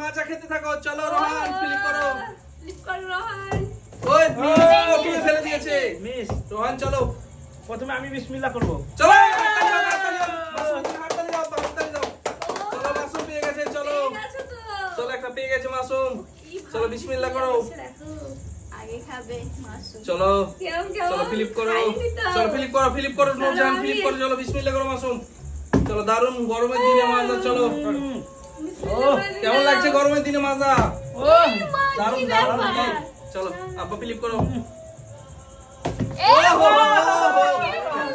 মাজা খেতে থাকো। চলো রোহান ফ্লিপ করো। ফ্লিপ কর রোহান। ওই মিস তুই ফেলে দিয়েছে। মিস রোহান চলো। প্রথমে আমি বিসমিল্লাহ করব। চলো মাসুম হাততালি দাও, হাততালি দাও। চলো মাসুম পেয়ে গেছে। চলো চলো একটা পেয়ে গেছে মাসুম। চলো বিসমিল্লাহ করো। আগে খাবে মাসুম। চলো চলো ফ্লিপ করো। চলো ফ্লিপ করো, ফ্লিপ করো নূরজাহান, ফ্লিপ করো। চলো বিসমিল্লাহ করো মাসুম। চলো দারুন গরমের দিনে মাজা। চলো কেমন লাগছে গরমের দিনে মাজা? দারুন দারুন। চলো আব্বা ফ্লিপ করো।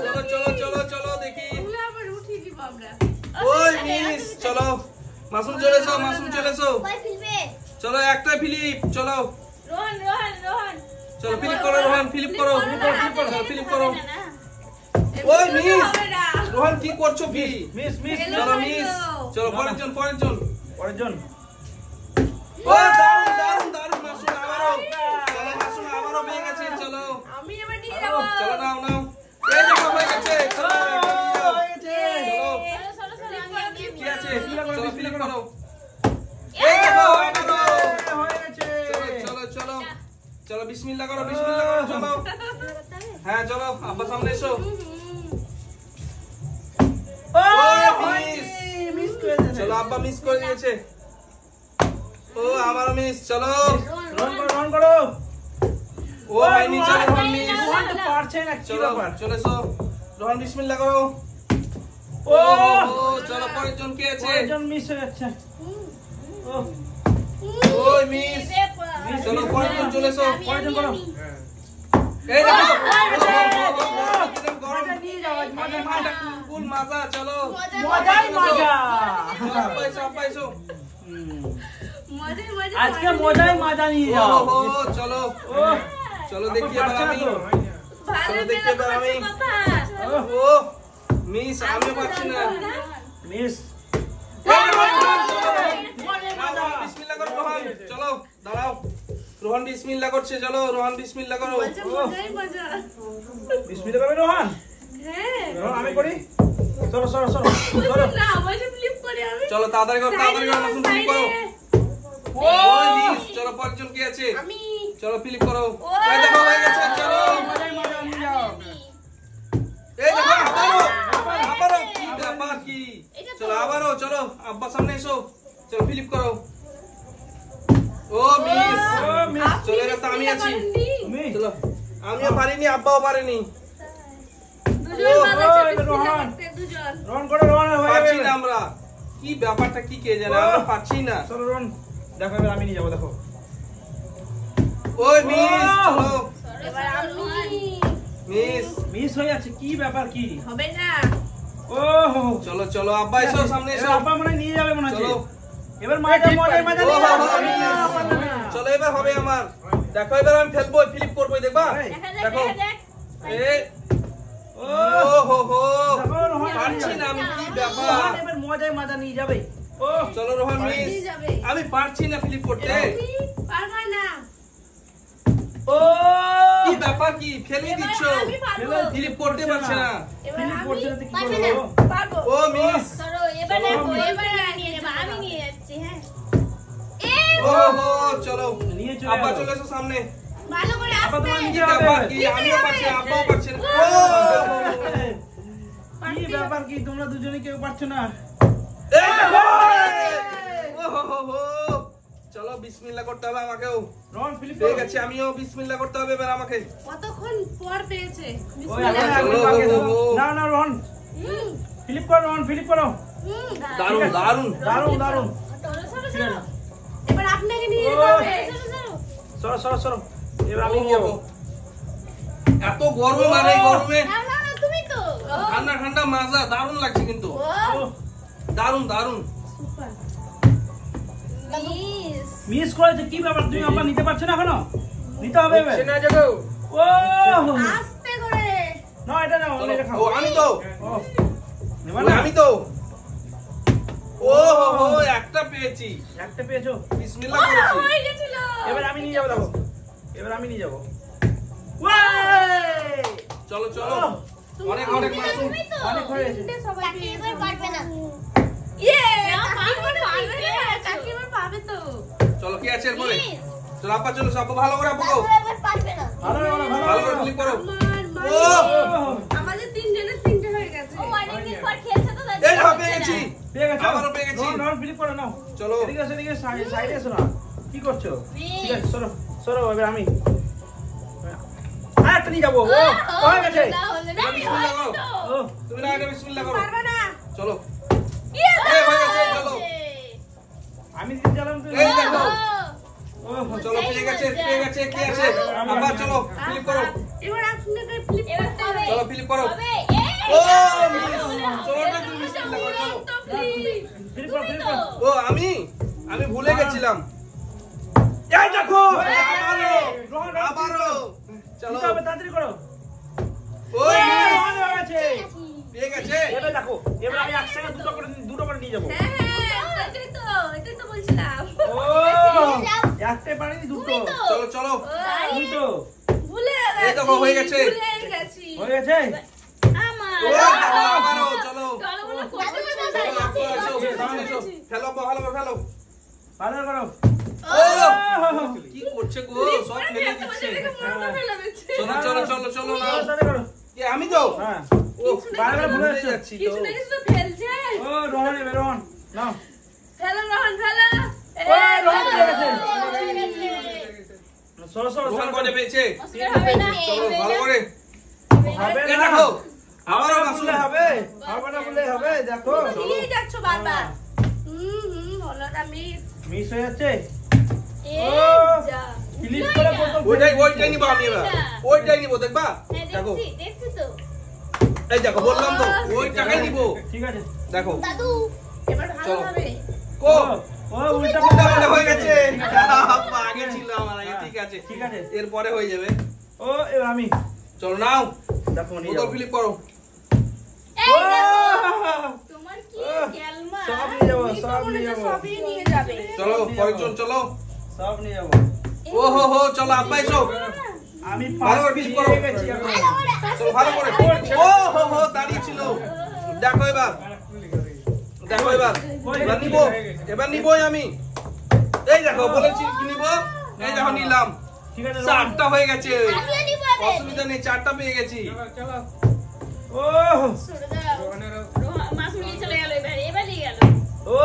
চলো চলো চলো চলো দেখি। ওই মিস চলো মাসুম চলেছো, মাসুম চলেছো। চলো একটা ফ্লিপ। চলো রোহান রোহান রোহান। চলো ফ্লিপ করো রোহান, ফ্লিপ করো। চলো ফ্লিপ করো। ওই মিস রোহান কি করছো কি? মিস মিস চলো মিস। চলো পরের জন পরের জন। পরের জন। ও দারুন দারুন দারুন মাসুম আবারও। চলো মাসুম আবারও পেয়ে গেছে। চলো আমি এবার নিয়ে যাব। চলো নাও নাও। এই দেখো হয়ে গেছে। চলো চলো চলো চলো আমি কি আছে? চলো ফ্লিপ করো। এই দেখো হয়ে গেছে। চলো চলো চলো বিসমিল্লাহ করো, বিসমিল্লাহ করো। চলো হ্যাঁ চলো আব্বা সামনে এসো। মিস করে দিয়েছে। চলো আব্বা মিস করে দিয়েছে। ও আমারও মিস। চলো রন করো রন করো। ও হয়নি। চলো রোহান মিস। রোহান তো পারছে না, কি চলো ব্যাপার? চলে এসো রোহান বিসমিল্লাহ করো। ও চলো পরের জন কি আছে? পরের জন মিস হয়ে যাচ্ছে। ও ওই মিস। চলো পরের জন চলে এসো। পরের জন করো। এই দেখো মজা নিয়ে যাও, আজ মজা মজা কুল মাজা। চলো মজাই মজা। আব্বা এসো, আব্বা এসো। মজা মজা। আজকে মজাই মজা নিয়ে যাও। ও চলো ও চলো দেখি এবার আমি। ভালো চলো দেখি এবার আমি। বাবা। ও মিস আমিও পাচ্ছি না। মিস বিসমিল্লাহ করো রোহান। চলো দাঁড়াও। রোহান বিসমিল্লাহ করছে। চলো রোহান বিসমিল্লাহ করো। মজাই মজা। বিসমিল্লাহ করবে রোহান। হ্যাঁ রোহান আমি করি। চলো চলো চলো চলো। না বলে ফ্লিপ করে আমি। চলো তাড়াতাড়ি করো, তাড়াতাড়ি করো। মাসুম ফ্লিপ করো। ওই মিস। চলো পরের জন কি আছে? আমি চলো ফ্লিপ করো। এই দেখো হয়ে গেছে। চলো মজাই মজা নিয়ে যাও। এই দেখো আবারও আবারও কি ব্যাপার কি? চলো আবারও চলো আব্বা সামনে এসো। চলো ফ্লিপ করো। ও মিস। ও মিস। চলে গেছে। আমি আছি। তুমি চলো আমিও পারিনি, আব্বাও পারেনি। দুজন বাবা ও, আছে এটা রোহান। দুজন। রন করো রন হয়ে পারছি যাবে। না আমরা। কি ব্যাপারটা কি কে জানে? আমরা পারছি না। চলো রন। দেখো এবার আমি নিয়ে যাবো, দেখো। ওই মিস। চলো এবার আমি মিস। মিস হয়ে যাচ্ছে, কি ব্যাপার কি? হবে না। ও হো হো। চলো চলো আব্বা এসো, সামনে এসো। এবার আব্বা মনে হয় নিয়ে যাবে মনে হচ্ছে। চলো এবার মজা মজা মজা নিয়ে যাও। চলো এবার হবে আমার। দেখো এবার আমি ফেলবো, ফ্লিপ করবো, দেখবা? দেখো এ ও ও হো হো। দেখো রোহান পারছি না আমি, কি ব্যাপার? রোহান এবার মজায় মজা নিয়ে যাবে। ও চলো রোহান মিস। নিয়ে যাবে। আমি পারছি না ফ্লিপ করতে। পারবা না। ও কি ব্যাপার কি? ফেলে দিচ্ছ। আমি পারবো। ফ্লিপ করতে পারছে না। এবার ফিলিপ আমি করছে না তো কি পারবে করবো? না। পারবো। ও মিস। ধরো এবার দেখো, এবার নিয়ে যাবো। আমি নিয়ে যাচ্ছি। হ্যাঁ ও হো চলো নিয়ে চলে আব্বা যাও। চলে এসো সামনে। ভালো করে আব্বা আসবে। তোমার কি নিচে ব্যাপার হবে। কি? আমিও পারছি না, আব্বাও পারছে না। ও কি ব্যাপার কি? তোমরা দুজনে কেউ পারছো না। এই দেখো। ও হো হো হো। চলো বিসমিল্লাহ করতে হবে আমাকেও। রন ফিলিপ পেয়ে গেছি আমিও। বিসমিল্লাহ করতে হবে এবার আমাকে। কতক্ষণ পর পেয়েছে। ওই বিসমিল্লাহ। আগে চলো, আগে দাও। ও, ও। না না রন ফিলিপ করো, রন ফিলিপ করো। দারুন দারুন। দারুন দারুন। চলো, চলো, ঠিক চলো। আছে। এবার আপনাকে নিয়ে ও। যেতে হবে। চলো, চলো। সরো সরো সরো। এবার আমি নিয়ে যাবো। এত গরম আর এই গরমে না, না, না, তুমি তো। ঠান্ডা ঠান্ডা মাজা দারুন লাগছে কিন্তু। ও, ও, দারুন দারুন। সুপার। মিস। মিস করেছে, কি ব্যাপার? তুমি আবার নিতে পারছো না এখনো? নিতে হবে এবার। সে না যাবো। ও আস্তে করে। না এটা নাও, চলো, এটা খাও। ও আমি তো। ও নেবা ও, না? আমি তো। ও হো হো একটা পেয়েছি। একটা পেয়েছো? বিসমিল্লাহ ও, করেছি। হয়ে গেছিল। এবার আমি নিয়ে যাবো, দেখো। এবার আমি নিয়ে যাবো। ওয়াই! চলো চলো। তুমি অনেক তো, অনেক তুমি তো, মাসুম। তুমি তো। অনেক হয়েছে। তিনটে সবাই কাকি এবার পেয়েছে। পারবে না। ইয়ে, কাকি এবার পারবে না। কাকি এবার পাবে তো। এরপরে চলো আপা চলো আপা ভালো করে আপা দাদু এবার পারবে না। ভালো করে ফ্লিপ করো ও আমাদের তিনজনের তিনটে হয়ে গেছে। ও অনেকদিন পর খেলছে তো দাদু। এই নাও পেয়ে গেছি পেয়ে গেছো? আবারও পেয়ে গেছি। নাও, ফিলিপ করো, নাও। চলো। এদিকে সাইডে এসো না। কি করছো? Please. ঠিক আছে, সরো, এবার আমি। একটা নিয়ে যাবো। ও, হয়ে গেছে। তাহলে না, এবার বিসমিল্লাহ করো। ও, তুমি না এটা বিসমিল্লাহ করো পারবে না। চলো ইয়ে, এই হয়ে গেছে, চলো। আমি দিতে গেলাম তো। এই দেখো ও, চলো পেয়ে গেছে কি আছে আপা চলো ফ্লিপ করো এবার আপনাকে ফ্লিপ এবার করতে হবে। হবে। চলো ফ্লিপ করো হবে। ও এই, মিস চলো না তুমি বিসমিল্লাহ করো চলো তো প্লিজ। ফিলিপ তুমি কর। তো। ও আমি ভুলে গেছিলাম এই দেখো। আবারও চলো নিতে হবে, তাড়াতাড়ি করো। ও রোহন হয়ে গেছে। পেয়ে গেছে এবার দেখো, এবার আমি একসাথে দুটো করে নিয়ে যাবো। হ্যাঁ, এটাই তো বলছিলাম। ও, একটাই পারিনি, দুটো। তুমি তো। চলো চলো তুমি তো। ভুলে এই দেখো, হয়ে গেছে। ভুলে গেছি। হয়ে গেছে? আমার। ও দেখো আবারও চলো চলো করতে চলো, আপা, এসো, সামনে এসো। ফেলো আপা, ভালো করে ফেলো ভালো করো। ও কি করছে গো সব ফেলে দিচ্ছে চলো চলো না তাড়াতাড়ি করো। কি আমি তো হ্যাঁ। ও বারবার ভুলে ভুলে যাচ্ছি। যাচ্ছি তো কিছু না কিছু তো ফেলছে। ও, রোহন এবার, রোহন। নাও। ফেলো রহন ফেলো। ও, রোহন পেয়ে গেছে। হয়ে গেছে। সরো, সরো, রোহন সরো। কনে পেয়েছে অসুবিধা হবে না। চলো ভালো করে হবে এ না। দেখো আবার আবারও বললে মাসুম হবে। হবে না বললে হবে, দেখো। নিয়ে যাচ্ছ বারবার। হলো না মিস। মিস হয়ে যাচ্ছে। এই ও, যা। ক্লিক করে প্রথম ওইটাই নিবো আমি এবার ওইটাই নিবো দেখবা হ্যাঁ, দেখো দেখছি তো। এই দেখো বললাম তো ওইটাই নিবো ঠিক আছে। দেখো দাদু। এবার ভালো চলো। হবে। কো ও, উল্টা উল্টা পাল্টা হয়ে গেছে আপা, আগে ছিল আমার আগে ঠিক আছে ঠিক আছে। এরপরে হয়ে যাবে ও, এবার আমি। চলো নাও দেখো, নিয়ে বোতল যাও। ফ্লিপ করো এই ও, দেখো। তোমার কি ও, গ্যালমা। সব নিয়ে যাবো, তুমি তো সব মনে নিয়ে হচ্ছে যাবো। সবই নিয়ে যাবে। চলো পরেরজন চলো সব নিয়ে যাবো। ও হো চলো আপা এসো আমি ভালো করে পাঁচ ফিল পেয়ে করো। গেছি এখন। চলো ভালো করে ও হো দাঁড়িয়ে ছিল দেখো এবার এবার নিবই আমি এই দেখো বলেছি কি নিব এই দেখো নিলাম ঠিক আছে, রোহন। চারটা হয়ে গেছে আমিও নিবো এবার। অসুবিধা নেই চারটা পেয়ে গেছি ও, সরে দাও। মাসুম নিয়ে চলে গেল এবার নিয়ে গেল। ও,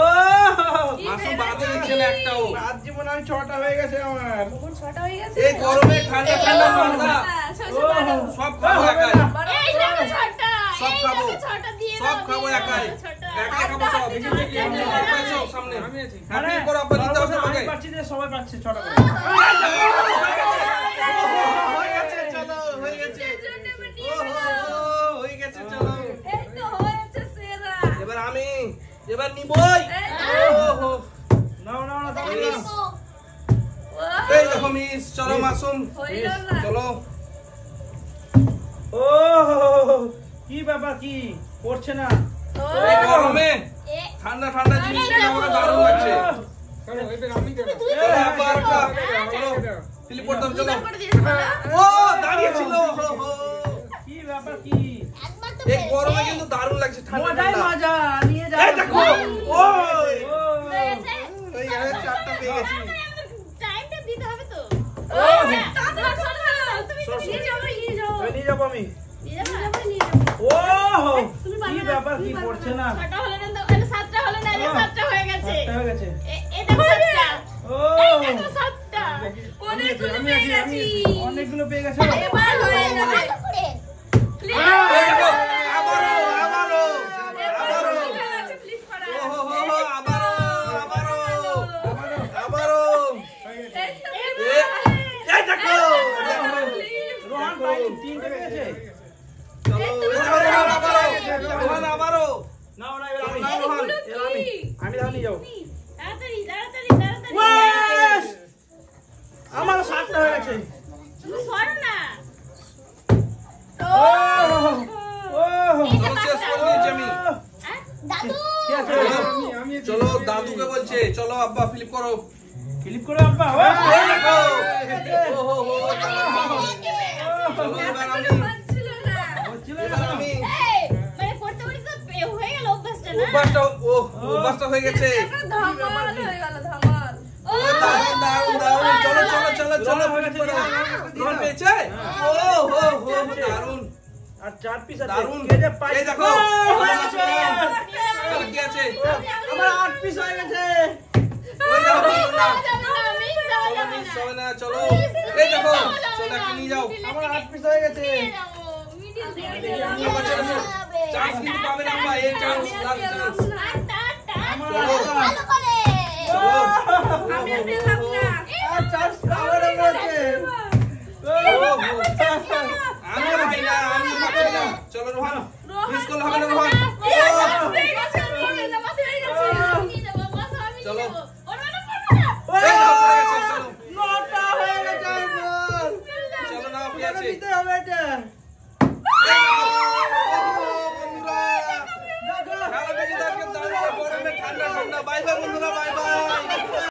মাসুম বাদে নিচ্ছে না একটাও আজ জীবন আমি 6টা হয়ে গেছে আমার। তখন 6টা হয়ে গেছে। এই গরমে ঠান্ডা ঠান্ডা মাথা হ্যাঁ, ও, ছয়শো বারো। সব খাবো হবে একাই না। এই দেখো ছটা। সব এই খাবো। দেখো ছটা দিয়ে সব দাও, খাবো দিয়ে একাই দাও, ছটা। একাই খাবো সব আপা এসো সামনে মানে, হ্যাপি করো আপা নিতে হবে আমি তোমাকে পাচ্ছি যে সবাই পাচ্ছে 6টা করে। হয়ে গেছে চলো হয়ে গেছে জন্য আমরা নিয়ে ও গেলাম। হয়ে গেছে চলো এই তো হয়েছে সেরা। এবার আমি এবার নিবই ওহো নাও, নাও, নাও, তাড়াতাড়ি মিস। নাও। ও, এই দেখো মিস চলো মাসুম হইল না। চলো ও, কি ব্যাপার, কি পড়ছে না? ও, এই গরমে এ, ঠান্ডা ঠান্ডা জিনিস খেলে আমাকে দারুণ লাগছে চলো আপা আরেকটা চলো ফিলিপ করতাম চলো দুবার করে দিয়েছে বলো। ও দাঁড়িয়ে ছিল কি ব্যাপার, কি? একবার তো এই গরমে পেয়েছে। কিন্তু দারুণ লাগছে ঠান্ডা মজাই ঠান্ডা মজা, নিয়ে যাও। এই দেখো ওই ও, পেয়েছে। এই গেছে চারটা পেয়ে গেছি টাইমটা দিতে হবে তো। ও, হ্যাঁ, তাড়াতাড়ি সর, সর, তুমি সর, সর। নিয়ে যাও, নিয়ে যাও। এবার নিয়ে যাবো আমি। দিয়ে যাবো? নিয়ে যাও। ও, তুমি কি পারবে না, ব্যাপার, তুমি কি পারবে পড়ছে না। না? ছটা হলো না তো, আরে সাতটা হলো না, আরে সাতটা হয়ে গেছে। 7টা হয়ে গেছে। এ দেখো সাতটা। ও, এই দেখো সাতটা। অনেকগুলো আমি পেয়ে আছি, গেছি। অনেকগুলো পেয়ে গেছে। এবার হয়ে যাবে। ভালো করে। Flip এই দেখো করা। আবারও এবার আবারও হয়ে গেছে flip করা। ও হো হো হো আবারও এই তো এই এবার। দেখো Flip। রোহন ভাই 3টে পেয়েছে। রোহন আবারও নাও, না, এবার আমি। নাও, রোহন। এবার আমি। আমি তাহলে নিয়ে যাবো। তাড়াতাড়ি তাড়াতাড়ি তাড়াতাড়ি। ওয়াস! আমার 7টা হয়ে গেছে। তুমি সরো না। ও, ও, চলো শেষ করে দিয়েছি আমি হ্যাঁ? দাদু। কি আছে? চলো দাদুকে বলছে চলো আব্বা ফিলিপ করো ক্লিক করে আব্বা। ও, এই দেখো ও হো হো চলো এবার আমি পাচ্ছিল না। হচ্ছিল এবার না। আমি এই, মানে পড়তে পড়তে তো হয়ে গেল অভ্যাসটা না? অভ্যাসটা হয়ে গেছে একটা ধামাল হয়ে গেল, ধামাল। ও ও দারুন দারুন দারুন চলো চলো চলো চলো ফিলিপ করো রোহন পেয়েছে ও হো হো দারুন আর 4 পিস আছে দারুন কে যে পাই এই দেখো চলো কি আছে আমার 8 পিস হয়ে গেছে ওই দেখো না আমি চলো মিস হবে না চলো এই দেখো চলো একটা নিয়ে যাও আমার 8 পিস হয়ে গেছে চলো চলো চলো চান্স কিন্তু পাবে না আমরা এই চান্স লাস্ট চান্স আমার চলো ভালো করে চলো আমি আর পেলাম না। আর চান্স পাওয়ার আছে আমি পাচ্ছি না চলো রোহন মিস করলে হবে না রোহন চলো এই নাও পড়ে গেছে চলো নটা হয়ে গেছে আমার চলো নাও কি আছে নিতে হবে এটা বন্ধুরা খেলা দেখে দেখে দাঁড়িয়ে গরমে ঠান্ডা ঠান্ডা বাই বাই বন্ধুরা